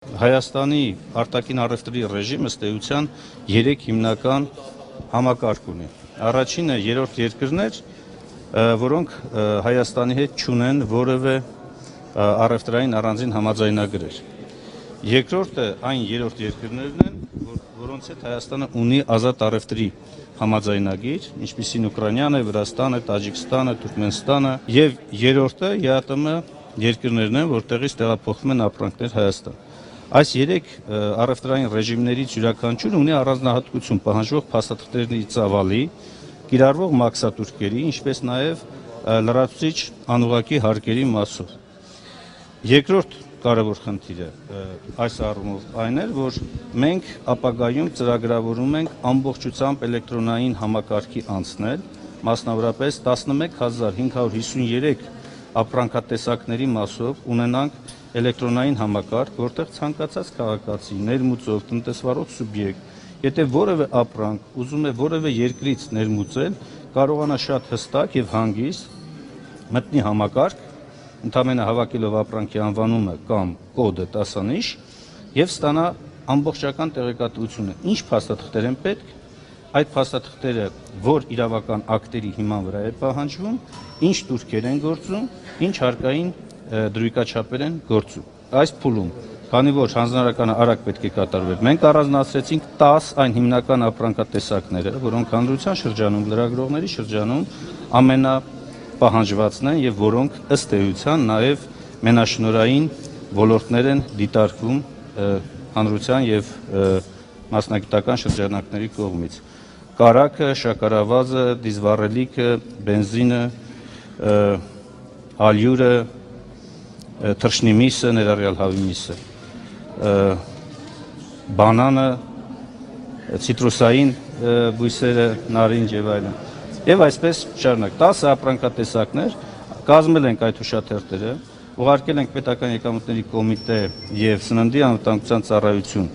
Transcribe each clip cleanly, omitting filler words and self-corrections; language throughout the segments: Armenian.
Հայաստանի արտաքին առևտրի ռեժիմը ըստ էության 3 հիմնական համակարգ ունի։ Առաջինը երրորդ երկրներ, որոնք Հայաստանի հետ չունեն որևէ առևտրային առանձին համաձայնագրեր։ Երկրորդը այն երրորդ երկրներն են, որոնց հետ Հայաստանը ունի ազատ առևտրի համաձայնագիր, ինչպիսին Ուկրաինան է, Վրաստանը, Տաջիկստանը, Թուրքմենստանը, եւ երրորդը ԵԱՏՄ երկրներն են, որտեղից տեղափոխվում են ապրանքներ Հայաստան։ Այս 3 առևտրային ռեժիմներից յուրաքանչյուրը ունի առանձնահատկություն պահանջող փաստաթղթերի ծավալի, կիրառվող մաքսատուրքերի, ինչպես նաև լրացուցիչ անուղղակի հարկերի մասով։ Երկրորդ կարևոր խնդիրը այս առումով այն էր, որ մենք ապագայում ծրագրավորում ենք ամբողջությամբ էլեկտրոնային համակարգի անցնել, մասնավորապես 11553 ապրանքատեսակների մասով ունենանք էլեկտրոնային համակարգ, որտեղ ցանկացած քաղաքացի, ներմուծող, տնտեսվարող սուբյեկտ, եթե որևէ ապրանք ուզում է որևէ երկրից ներմուծել, կարողանա շատ հստակ եւ հանգիստ մտնի համակարգ, ընդամենը հավաքելով ապրանքի անվանումը կամ կոդը, տասանիշ եւ ստանա ամբողջական տեղեկատվությունը, ինչ փաստաթղթեր են պետք, այդ փաստաթղթերը որ իրավական ակտերի հիման վրա է պահանջվում, ինչ տուրքեր են գործում, ինչ հարկային դրույքաչափեր են գործում։ Այս փուլում, քանի որ հանձնարարականը արագ պետք է կատարվեր, մենք առանձնացրեցինք 10 այն հիմնական ապրանքատեսակները, որոնք հանրության շրջանում, լրագրողների շրջանում ամենապահանջվածն են եւ որոնք ըստ էության նաեւ մենաշնորհային ոլորտներ են դիտարկվում հանրության եւ մասնագիտական շրջանակների կողմից։ Կարագը, շաքարավազը, դիզվառելիքը, բենզինը, ալյուրը, թռչնիմիսը, ներառյալ հավի միսը, բանանը, ցիտրուսային բույսերը, նարինջ եւ այլն։ Եվ այսպես շարունակ 10 ապրանքատեսակներ կազմել ենք այդ հուշաթերթերը, ուղարկել ենք պետական եկամուտների կոմիտե եւ սննդի անվտանգության ծառայություն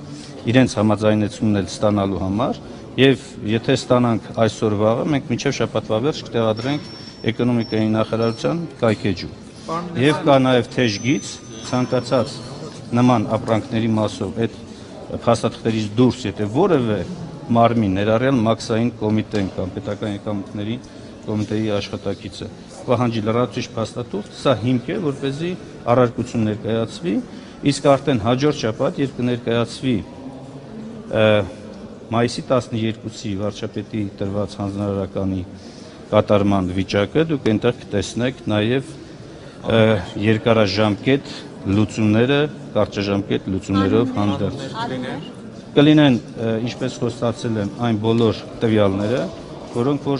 իրենց համաձայնությունն ստանալու համար եւ եթե ստանանք այսօր վաղը մենք մինչեւ շաբաթվա վերջ կտեղադրենք էկոնոմիկայի նախարարության կայքեջում։ Եվ կա նաև թեժգից ցանկացած նման ապրանքների մասով այդ փաստաթղթերից դուրս, եթե որևէ մարմին ներառյալ մաքսային կոմիտեն կամ պետական եկամուտների կոմիտեի աշխատակիցը պահանջի լրացուցիչ փաստաթուղթ, սա հիմք է, որպեսզի առարկություն ներկայացվի, իսկ արդեն հաջորդ շաբաթ, երբ կներկայացվի մայիսի 12-ի վարչապետի տրված հանձնարարականի կատարման վիճակը, դուք այնտեղ կտեսնեք նաև երկարաժամկետ լուծումները, կարճաժամկետ լուծումներով հանդերձ կլինեն, ինչպես խոստացել եմ, այն բոլոր տվյալները, որոնք որ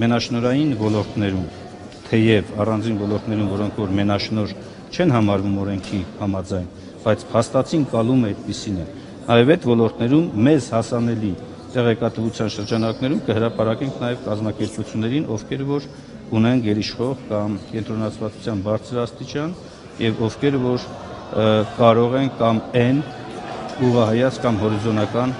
մենաշնորհային ոլորտներում, թեև առանձին ոլորտներում, որոնք որ մենաշնոր չեն համարվում օրենքի համաձայն, բայց փաստացին կալում է այդպիսին է, նաև այդ ոլորտներում մեզ հասանելի տեղեկատվության շրջանակներում կհրապարակենք նաև կազմակերպություններին, ովքեր որ ունեն գերիշխող կամ կենտրոնացվածության բարձր աստիճան եւ ովքեր որ կարող են կամ են ուղղահայաց կամ հորիզոնական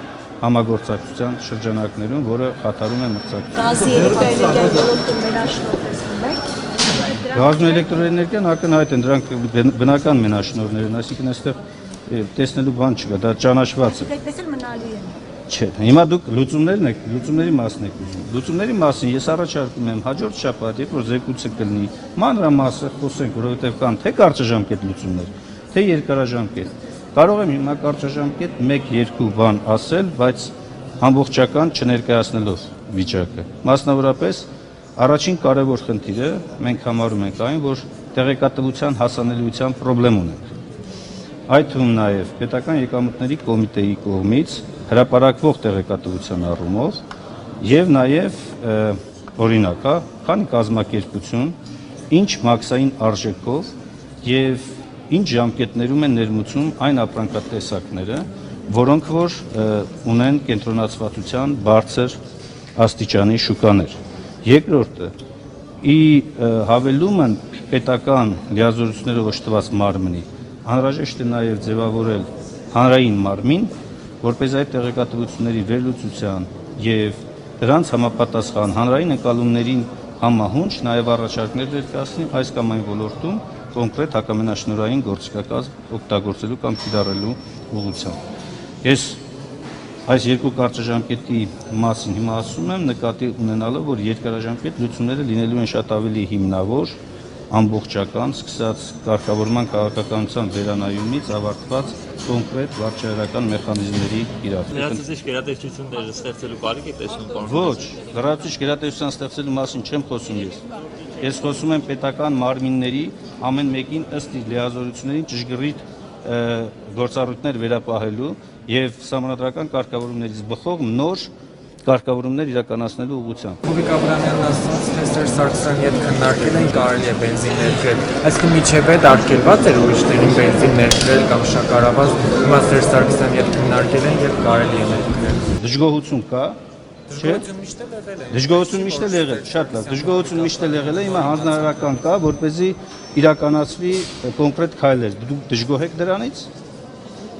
համագործակցության շրջանակներում, որը խաթարում է մրցակցությունը։ Գազի էլեկտրոէներգիայի ոլորտում մենաշնորհ եք։ Գազն ու էլեկտրոէներգիան ակնհայտ են, դրանք բնական մենաշնորհներ են, այսինքն այստեղ տեսնելու բան չկա, դա ճանաչված է։ Դուք տեսել մնալի են։ Չէ, հիմա դուք լուծումների մասն եք ուզում։ Լուծումների մասին ես առաջարկում եմ հաջորդ շաբաթ, երբ որ զեկույցը կլինի, մանրամասը խոսենք, որովհետև կան թե կարճաժամկետ լուծումներ, թե երկարաժամկետ։ Կարող եմ հիմա կարճաժամկետ 1-2 բան ասել, բայց ամբողջական չներկայացնելով վիճակը։ Մասնավորապես առաջին կարևոր խնդիրը մենք համարում ենք այն, որ տեղեկատվության հասանելիության խնդրեմ ունենք։ Այդ թվում նաև պետական եկամուտների կոմիտեի կողմից հրապարակվող տեղեկատվության առումով եւ նաև օրինակ, քանի կազմակերպություն, ինչ մաքսային արժեքով եւ ինչ ժամկետներում են ներմուծում այն ապրանքատեսակները, որոնք որ ունեն կենտրոնացվածության բարձր աստիճանի շուկաներ։ Երկրորդը՝ ի հավելումն պետական լիազորություններով օժտված մարմնի անհրաժեշտ է նաև ձևավորել հանրային մարմին, որպես այդ տեղեկատվությունների վերլուծության եւ դրանց համապատասխան հանրային ընկալումներին համահունչ նաև առաջարկներ ներկայացնի այս կամ այն ոլորտում, կոնկրետ հակամենաշնորհային գործիքակազմ օգտագործելու կամ կիրառելու ուղղությամբ։ Ես այս երկու կարճաժամկետի մասին հիմա ասում եմ նկատի ունենալով, որ երկարաժամկետ լուծումները լինելու են շատ ավելի հիմնավոր, ամբողջական, սկսած կարգավորման քաղաքականության վերանայումից ավարտված կոնկրետ վարչահայերական մեխանիզմների իրացում։ Լրացուցիչ գերատեսչությունները ստեղծելու կարիք է տեսնում պարոն։ Ոչ, լրացուցիչ գերատեսչության ստեղծելու մասին չեմ խոսում ես։ Ես խոսում եմ պետական մարմինների ամեն մեկին ըստ իր լիազորություններին ճշգրիտ գործառույթներ վերապահելու եւ համանդրական կարգավորումներից բխող նոր կարգավորումներ իրականացնելու ուղղությամբ։ Հովիկ Աբրամյանն ասաց, թե Սերժ Սարգսյանի հետ քննարկել են կարելի է բենզին ներկրել։ Այսինքն միջև այդ արգելված էր ուրիշներին բենզին ներկրել կամ շաքարավազ, հիմա Սերժ Սարգսյանի հետ քննարկել են եւ կարելի է ներկրել։ Դժգոհություն կա, չէ՞։ Դժգոհություն միշտ էլ եղել է։ Դժգոհություն միշտ էլ եղել, շատ լավ։ Դժգոհություն միշտ էլ եղել է, հիմա հանձնարարական կա, որպեսզի իրականացվի կոնկրետ քայլեր։ Դուք դժգոհ եք դրանից։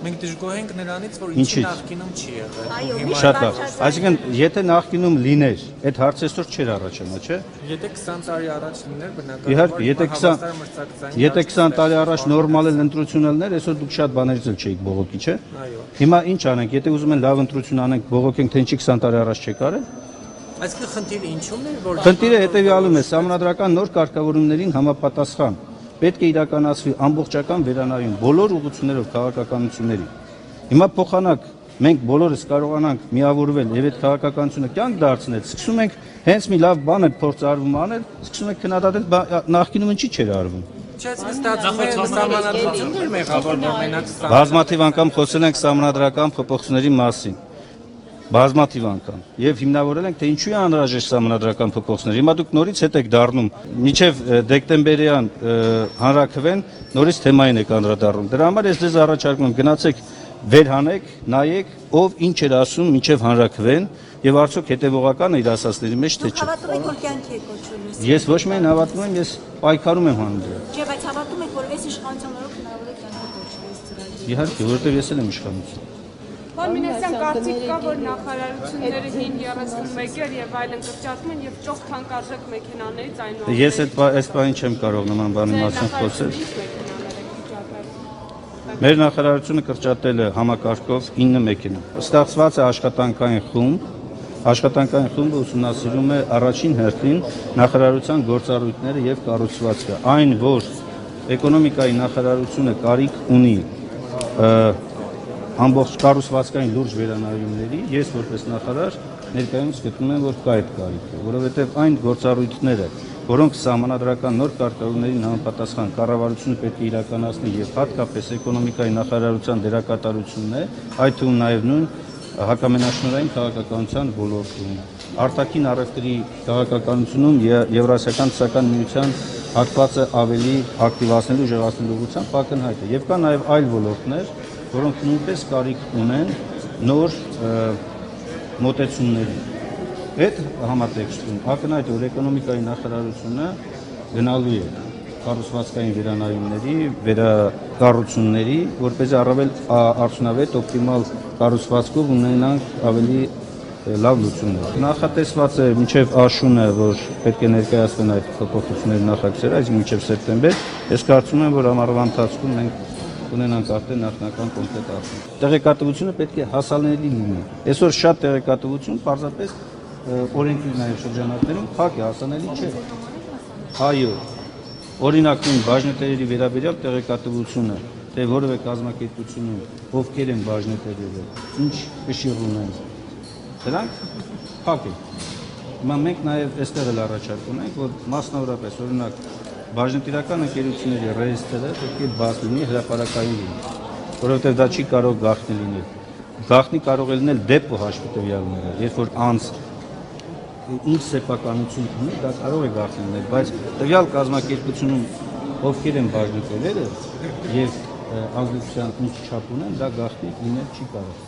Մենք դժգոհ ենք նրանից, որ Ինչի՞։ ինչի նախկինում չի եղել։ Այո, Հիմա Շատ լավ։ Այսինքն, եթե նախկինում լիներ, այդ հարցը այսօր չէր առաջանա, չէ՞։ եթե 20 տարի առաջ լիներ, բնականաբար Իհարկե, եթե հիմա 20 հավասար մրցակցային Եթե 20 տարի առաջ նորմալ էլ ընտրություն ելներ, այսօր դուք շատ բաներից էլ չէիք բողոքի, չէ՞։ Այո։ Հիմա ինչ անենք, եթե ուզում են լավ ընտրություն անենք, բողոքենք, թե ինչի 20 տարի առաջ չեք արել։ Այսինքն խնդիրը ինչու՞մն է, որ Խնդիրը հետևյալում է, համանդրական նոր կարգավորումներին համապատասխան պետք է իրականացվի ամբողջական վերանայում բոլոր ուղղություններով քաղաքականությունների։ Հիմա փոխանակ մենք բոլորս կարողանանք միավորվել եւ այդ քաղաքականությունը կյանք դարձնել, սկսում ենք հենց մի լավ բան է փորձարվում անել, սկսում ենք քննադատել նախկինում ինչի չէր արվում։ Չէ, ստացվում է համանadrություններ մեղավոր, որ մենակ Բազմաթիվ անգամ խոսել ենք համանդրական փոփոխությունների մասին։ Բազմաթիվ անգամ եւ հիմնավորել ենք թե ինչու է անհրաժեշտ համանդրական փոփոխություններ։ Հիմա դուք նորից հետ եք դառնում մինչեւ դեկտեմբերյան հանրաքվեն նորից թեմային եք անդրադառնում։ Դրա համար ես ձեզ առաջարկում եմ գնացեք վերհանեք, նայեք, ով ինչ էր ասում մինչև հանրաքվեն եւ արդյոք հետեւողական է իր ասածների մեջ թե չէ։ Հավատում եք, որ կյանքի է կոչվում։ Ես ոչ միայն հավատում եմ, ես պայքարում եմ հանուն դրա։ Չէ, բայց հավատում եք, որ այս իշխանության օրոք հնարավոր է կյանքի կոչվի այս ծրագիրը։ Իհարկե, որովհետեւ ես էլ եմ իշխանություն։ Պարոն Մինասյան, կարծիք կա, որ նախարարությունները 5-31 եւ այլն կրճատում են եւ ճոխ թանկարժեք մեքենաներից այնուամենայնիվ։ Ես այս բանին չեմ կարող նման բանի մասին խոսել։ Մեր նախարարությունը կրճատել է համակարգով 9 մեքենա։ Ստացված է աշխատանքային խումբ, աշխատանքային խումբը ուսումնասիրում է առաջին հերթին նախարարության գործառույթները եւ կառուցվածքը։ Այն, որ էկոնոմիկայի նախարարությունը կարիք ունի ամբողջ կառուցվածքային լուրջ վերանայումների, ես որպես նախարար ներկայումս գտնում եմ, որ կա այդ կարիքը, որովհետև այն գործառույթները, որոնք համանդրական նոր կարգավորումներին համապատասխան կառավարությունը պետք է իրականացնի եւ հատկապես էկոնոմիկայի նախարարության դերակատարությունն է, այդ թվում նաեւ նույն հակամենաշնորհային քաղաքականության ոլորտում, արտաքին առևտրի քաղաքականությունում Եվրասիական ցական միության հատվածը ավելի ակտիվացնելու, ուժեղացնելու ուղղությամբ ակնհայտ է եւ կա նաեւ այլ ոլորտներ, որոնք նույնպես կարիք ունեն նոր մոտեցումների։ Այդ համատեքստում ակնհայտ է, որ էկոնոմիկայի նախարարությունը գնալու է կառուցվածքային վերանայումների, վերակառուցումների, որպեսզի առավել արդյունավետ օպտիմալ կառուցվածքով ունենանք ավելի լավ լուծումներ։ Նախատեսված է մինչև աշունը, որ պետք է ներկայացվեն այդ փոփոխությունների նախագծերը, այսինքն մինչև սեպտեմբեր, ես կարծում եմ, որ ամառվա ընթացքում մենք ունենանք արդեն նախնական կոնկրետ արդյունք։ Տեղեկատվությունը պետք է հասանելի լինի։ Այսօր շատ տեղեկատվություն պարզապես օրենքի նաև շրջանակներում փակ է, հասանելի չէ։ Այո, օրինակ նույն բաժնետերերի վերաբերյալ տեղեկատվությունը, թե որևէ կազմակերպությունում ովքեր են բաժնետերերը, ինչ կշիռ ունեն, դրանք փակ են։ Հիմա մենք նաև այստեղ էլ առաջարկում ենք, որ մասնավորապես օրինակ բաժնետիրական ընկերությունների ռեեստրը պետք է բաց լինի, հրապարակային լինի, որովհետև դա չի կարող գաղտնի լինել։ Գաղտնի կարող է լինել դեպո հաշվի տվյալները, երբ որ անց ինչ սեփականություն ունի, դա կարող է գաղտնի լինել, բայց տվյալ կազմակերպությունում ովքեր են բաժնետերերը եւ ազգության ինչ չափ ունեն, դա գաղտնի լինել չի կարող։